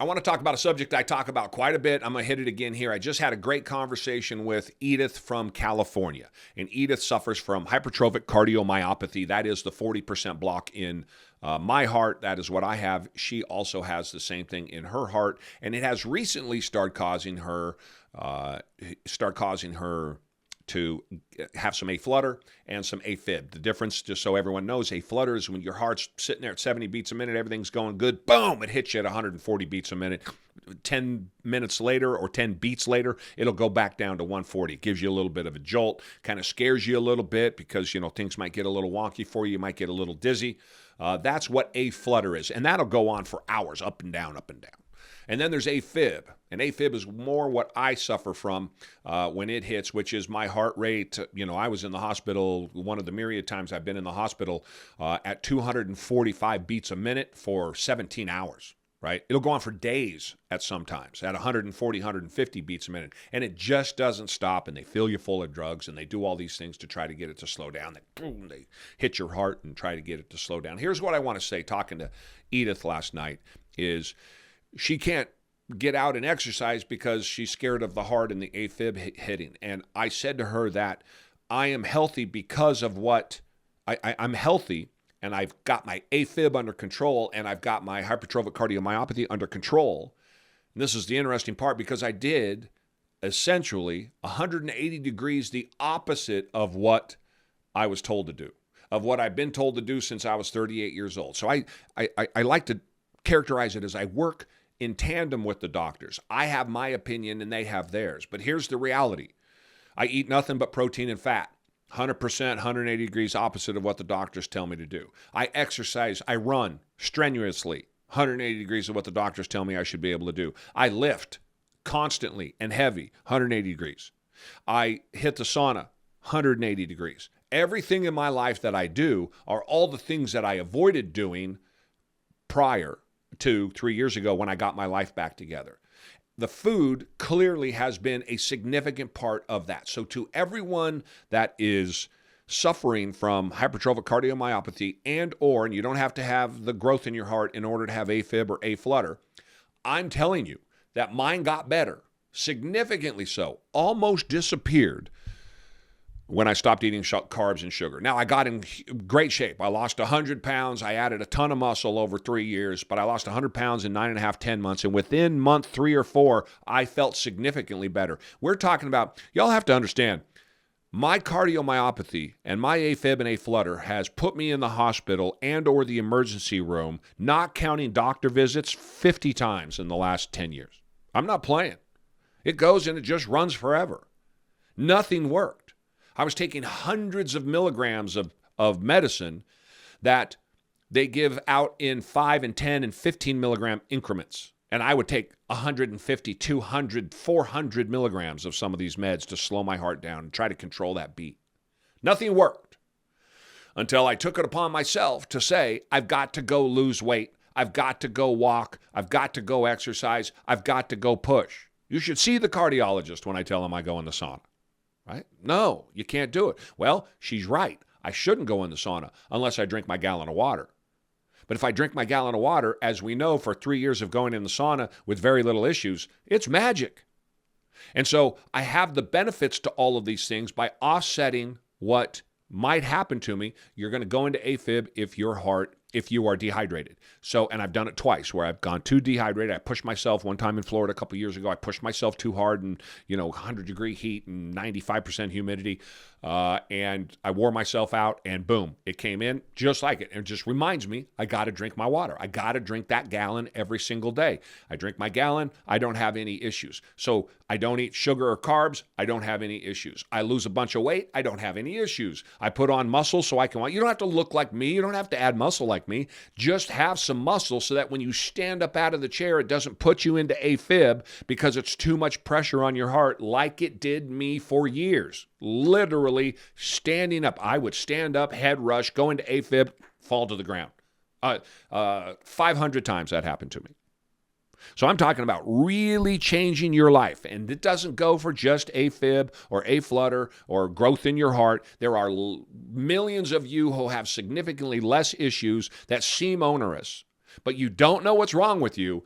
I want to talk about a subject I talk about quite a bit. I'm going to hit it again here. I just had a great conversation with Edith from California. And Edith suffers from hypertrophic cardiomyopathy. That is the 40% block in my heart. That is what I have. She also has the same thing in her heart. And it has recently started causing her to have some A-flutter and some AFib. The difference, just so everyone knows, A-flutter is when your heart's sitting there at 70 beats a minute, everything's going good, boom, it hits you at 140 beats a minute. 10 minutes later or 10 beats later, it'll go back down to 140. It gives you a little bit of a jolt, kind of scares you a little bit because, things might get a little wonky for you. You might get a little dizzy. That's what A-flutter is, and that'll go on for hours, up and down, up and down. And then there's AFib, and AFib is more what I suffer from when it hits, which is my heart rate. I was in the hospital, one of the myriad times I've been in the hospital, at 245 beats a minute for 17 hours, right? It'll go on for days at sometimes, at 140, 150 beats a minute, and it just doesn't stop, and they fill you full of drugs, and they do all these things to try to get it to slow down. They hit your heart and try to get it to slow down. Here's what I want to say, talking to Edith last night, is she can't get out and exercise because she's scared of the heart and the AFib hitting. And I said to her that I am healthy because of what I'm healthy, and I've got my AFib under control, and I've got my hypertrophic cardiomyopathy under control. And this is the interesting part, because I did essentially 180 degrees the opposite of what I was told to do, of what I've been told to do since I was 38 years old. So I like to characterize it as I work in tandem with the doctors. I have my opinion and they have theirs. But here's the reality. I eat nothing but protein and fat. 100%, 180 degrees opposite of what the doctors tell me to do. I exercise, I run strenuously, 180 degrees of what the doctors tell me I should be able to do. I lift constantly and heavy, 180 degrees. I hit the sauna, 180 degrees. Everything in my life that I do are all the things that I avoided doing prior to 3 years ago when I got my life back together. The food clearly has been a significant part of that. So to everyone that is suffering from hypertrophic cardiomyopathy and you don't have to have the growth in your heart in order to have AFib or A-flutter, I'm telling you that mine got better, significantly so, almost disappeared when I stopped eating carbs and sugar. Now, I got in great shape. I lost 100 pounds. I added a ton of muscle over 3 years, but I lost 100 pounds in 9.5, 10 months. And within month 3 or 4, I felt significantly better. We're talking about, y'all have to understand, my cardiomyopathy and my AFib and A-flutter has put me in the hospital and or the emergency room, not counting doctor visits, 50 times in the last 10 years. I'm not playing. It goes and it just runs forever. Nothing worked. I was taking hundreds of milligrams of medicine that they give out in 5 and 10 and 15 milligram increments. And I would take 150, 200, 400 milligrams of some of these meds to slow my heart down and try to control that beat. Nothing worked until I took it upon myself to say, I've got to go lose weight. I've got to go walk. I've got to go exercise. I've got to go push. You should see the cardiologist when I tell him I go in the sauna. Right? No, you can't do it. Well, she's right. I shouldn't go in the sauna unless I drink my gallon of water. But if I drink my gallon of water, as we know, for 3 years of going in the sauna with very little issues, it's magic. And so I have the benefits to all of these things by offsetting what might happen to me. You're going to go into AFib if you are dehydrated. So, and I've done it twice where I've gone too dehydrated. I pushed myself one time in Florida a couple years ago. I pushed myself too hard in 100-degree heat and 95% humidity. And I wore myself out and boom, it came in just like it. And it just reminds me, I got to drink my water. I got to drink that gallon every single day. I drink my gallon. I don't have any issues. So I don't eat sugar or carbs. I don't have any issues. I lose a bunch of weight. I don't have any issues. I put on muscle so I can, you don't have to look like me. You don't have to add muscle like me. Just have some muscle so that when you stand up out of the chair, it doesn't put you into AFib because it's too much pressure on your heart like it did me for years. Literally standing up. I would stand up, head rush, go into AFib, fall to the ground. 500 times that happened to me. So I'm talking about really changing your life. And it doesn't go for just AFib or A-flutter or growth in your heart. There are millions of you who have significantly less issues that seem onerous, but you don't know what's wrong with you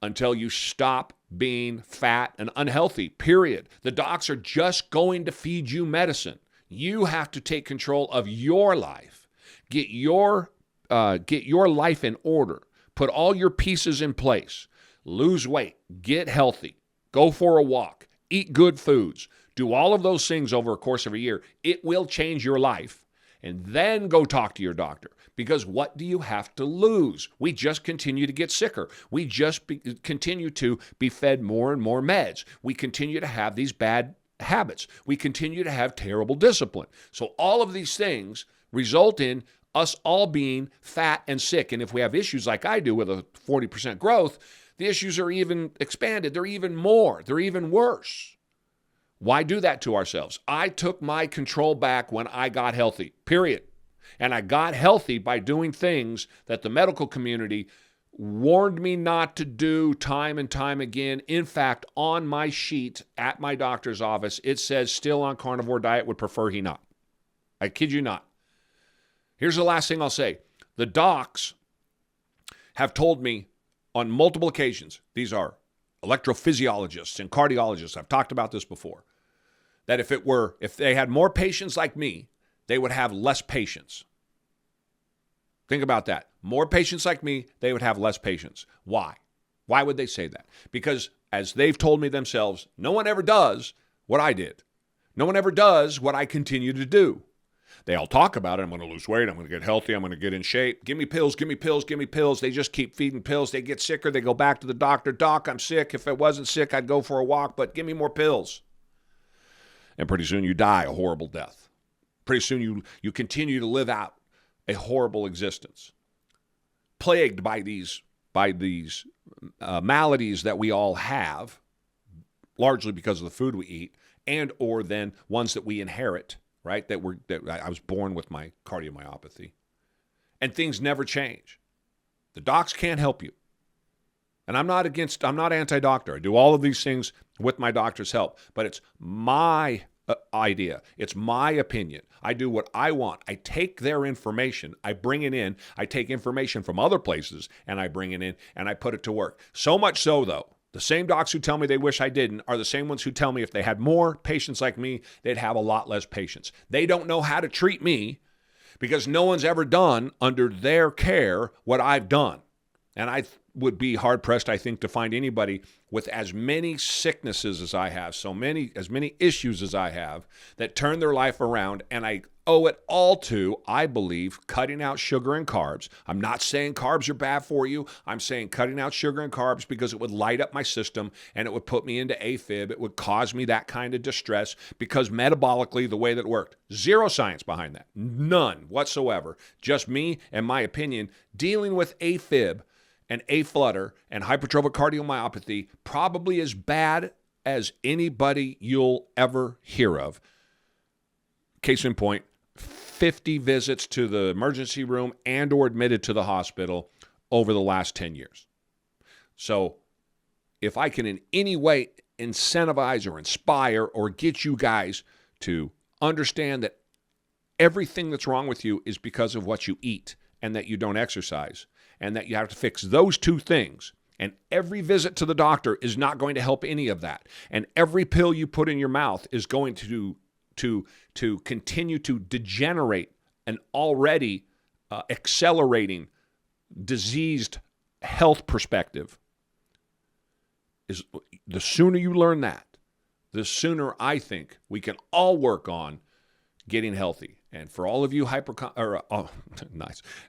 until you stop being fat and unhealthy, period. The docs are just going to feed you medicine. You have to take control of your life. Get your life in order. Put all your pieces in place. Lose weight. Get healthy. Go for a walk. Eat good foods. Do all of those things over a course of a year. It will change your life. And then go talk to your doctor. Because what do you have to lose? We just continue to get sicker. We just continue to be fed more and more meds. We continue to have these bad habits. We continue to have terrible discipline. So all of these things result in us all being fat and sick. And if we have issues like I do with a 40% growth, the issues are even expanded. They're even more. They're even worse. Why do that to ourselves? I took my control back when I got healthy, period. And I got healthy by doing things that the medical community warned me not to do time and time again. In fact, on my sheet at my doctor's office, it says still on carnivore diet, would prefer he not. I kid you not. Here's the last thing I'll say. The docs have told me on multiple occasions, these are electrophysiologists and cardiologists, I've talked about this before, that if they had more patients like me, they would have less patients. Think about that. More patients like me, they would have less patients. Why? Why would they say that? Because as they've told me themselves, no one ever does what I did. No one ever does what I continue to do. They all talk about it. I'm going to lose weight. I'm going to get healthy. I'm going to get in shape. Give me pills, give me pills, give me pills. They just keep feeding pills. They get sicker. They go back to the doctor. Doc, I'm sick. If I wasn't sick, I'd go for a walk, but give me more pills. And pretty soon you die a horrible death. Pretty soon you continue to live out a horrible existence, plagued by these maladies that we all have, largely because of the food we eat, and or then ones that we inherit. Right? That I was born with my cardiomyopathy. And things never change. The docs can't help you. And I'm not anti-doctor. I do all of these things with my doctor's help. But it's my idea. It's my opinion. I do what I want. I take their information. I bring it in. I take information from other places and I bring it in and I put it to work. So much so, though, the same docs who tell me they wish I didn't are the same ones who tell me if they had more patients like me, they'd have a lot less patients. They don't know how to treat me because no one's ever done under their care what I've done. And I would be hard-pressed, I think, to find anybody with as many sicknesses as I have, as many issues as I have, that turn their life around. And I owe it all to, I believe, cutting out sugar and carbs. I'm not saying carbs are bad for you. I'm saying cutting out sugar and carbs because it would light up my system and it would put me into AFib. It would cause me that kind of distress because metabolically, the way that it worked. Zero science behind that. None whatsoever. Just me and my opinion dealing with AFib and A-flutter and hypertrophic cardiomyopathy, probably as bad as anybody you'll ever hear of. Case in point, 50 visits to the emergency room and or admitted to the hospital over the last 10 years. So if I can in any way incentivize or inspire or get you guys to understand that everything that's wrong with you is because of what you eat and that you don't exercise, and that you have to fix those two things. And every visit to the doctor is not going to help any of that. And every pill you put in your mouth is going to continue to degenerate an already accelerating diseased health perspective. Is the sooner you learn that, the sooner I think we can all work on getting healthy. And for all of you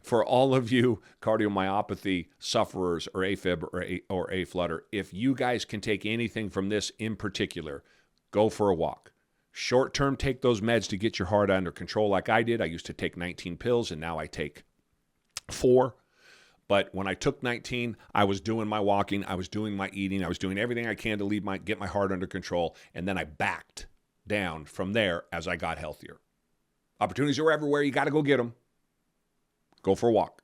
for all of you cardiomyopathy sufferers or AFib or A-flutter, if you guys can take anything from this in particular, go for a walk. Short term, take those meds to get your heart under control like I did. I used to take 19 pills and now I take 4. But when I took 19, I was doing my walking, I was doing my eating, I was doing everything I can to get my heart under control, and then I backed down from there as I got healthier. Opportunities are everywhere. You got to go get them. Go for a walk.